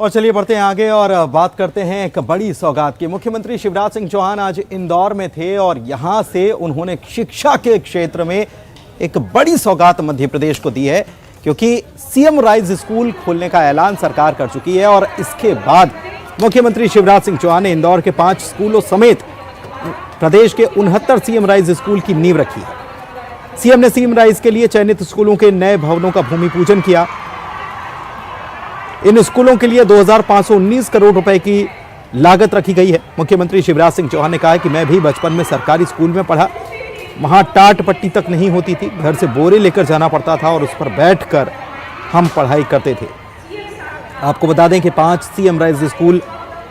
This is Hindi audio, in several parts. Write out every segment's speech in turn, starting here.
और चलिए बढ़ते हैं आगे और बात करते हैं एक बड़ी सौगात की। मुख्यमंत्री शिवराज सिंह चौहान आज इंदौर में थे और यहां से उन्होंने शिक्षा के क्षेत्र में एक बड़ी सौगात मध्य प्रदेश को दी है, क्योंकि सीएम राइज स्कूल खोलने का ऐलान सरकार कर चुकी है। और इसके बाद मुख्यमंत्री शिवराज सिंह चौहान ने इंदौर के 5 स्कूलों समेत प्रदेश के 69 सीएम राइज स्कूल की नींव रखी है। सीएम ने सीएम राइज के लिए चयनित स्कूलों के नए भवनों का भूमि पूजन किया। इन स्कूलों के लिए 2519 करोड़ रुपए की लागत रखी गई है। मुख्यमंत्री शिवराज सिंह चौहान ने कहा कि मैं भी बचपन में सरकारी स्कूल में पढ़ा, वहां टाट पट्टी तक नहीं होती थी, घर से बोरे लेकर जाना पड़ता था और उस पर बैठकर हम पढ़ाई करते थे। आपको बता दें कि 5 CM rise school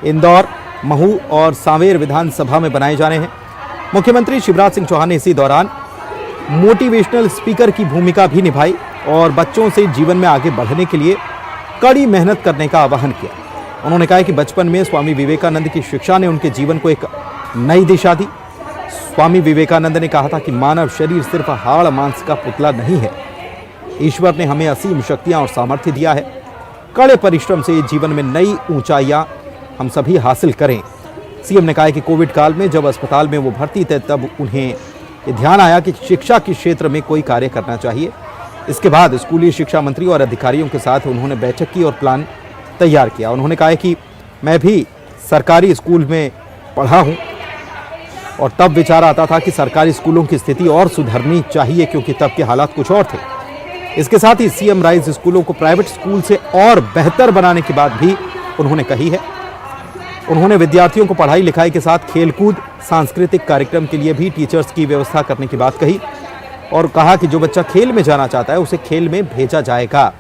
Indore, Mhow और सांवेर विधानसभा में बनाए जाने हैं। मुख्यमंत्री शिवराज सिंह चौहान ने इसी दौरान मोटिवेशनल स्पीकर की भूमिका भी निभाई और बच्चों से जीवन में आगे बढ़ने के लिए कड़ी मेहनत करने का आह्वान किया। उन्होंने कहा कि बचपन में स्वामी विवेकानंद की शिक्षा ने उनके जीवन को एक नई दिशा दी। स्वामी विवेकानंद ने कहा था कि मानव शरीर सिर्फ हाड़ मांस का पुतला नहीं है, ईश्वर ने हमें असीम शक्तियां और सामर्थ्य दिया है। कड़े परिश्रम से जीवन में नई ऊंचाइयां हम सभी हासिल करें। सीएम ने कहा कि कोविड काल में जब अस्पताल में वो भर्ती थे तब उन्हें ये ध्यान आया कि शिक्षा के क्षेत्र में कोई कार्य करना चाहिए। इसके बाद स्कूली शिक्षा मंत्री और अधिकारियों के साथ उन्होंने बैठक की और प्लान तैयार किया। उन्होंने कहा कि मैं भी सरकारी स्कूल में पढ़ा हूं और तब विचार आता था कि सरकारी स्कूलों की स्थिति और सुधरनी चाहिए, क्योंकि तब के हालात कुछ और थे। इसके साथ ही सीएम राइज स्कूलों को प्राइवेट स्कूल से और बेहतर बनाने की बात भी उन्होंने कही है। उन्होंने विद्यार्थियों को पढ़ाई लिखाई के साथ खेलकूद, सांस्कृतिक कार्यक्रम के लिए भी टीचर्स की व्यवस्था करने की बात कही और कहा कि जो बच्चा खेल में जाना चाहता है उसे खेल में भेजा जाएगा,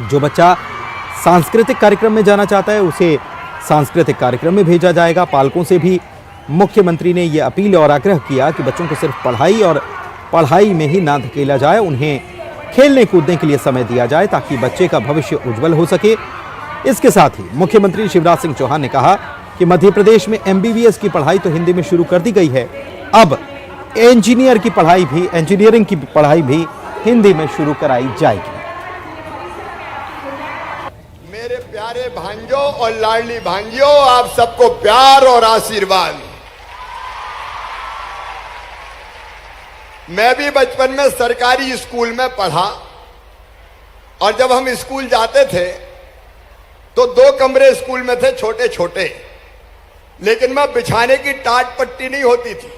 जो बच्चा सांस्कृतिक कार्यक्रम में जाना चाहता है उसे सांस्कृतिक कार्यक्रम में भेजा जाएगा। पालकों से भी मुख्यमंत्री ने यह अपील और आग्रह किया कि बच्चों को सिर्फ पढ़ाई और पढ़ाई में ही ना धकेला जाए, उन्हें खेलने कूदने के लिए समय दिया जाए ताकि बच्चे का भविष्य उज्जवल हो सके। इसके साथ ही मुख्यमंत्री शिवराज सिंह चौहान ने कहा कि मध्य प्रदेश में MBBS की पढ़ाई तो हिंदी में शुरू कर दी गई है, अब इंजीनियरिंग की पढ़ाई भी हिंदी में शुरू कराई जाएगी। मेरे प्यारे भांजों और लाडली भांजियों, आप सबको प्यार और आशीर्वाद। मैं भी बचपन में सरकारी स्कूल में पढ़ा और जब हम स्कूल जाते थे तो 2 कमरे स्कूल में थे, छोटे छोटे, लेकिन मैं बिछाने की टाट पट्टी नहीं होती थी।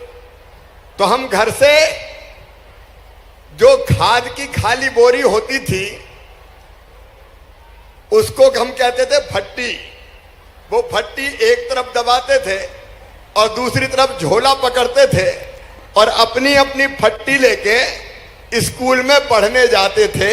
तो हम घर से जो खाद की खाली बोरी होती थी उसको हम कहते थे फट्टी। वो फट्टी एक तरफ दबाते थे और दूसरी तरफ झोला पकड़ते थे और अपनी अपनी फट्टी लेके स्कूल में पढ़ने जाते थे।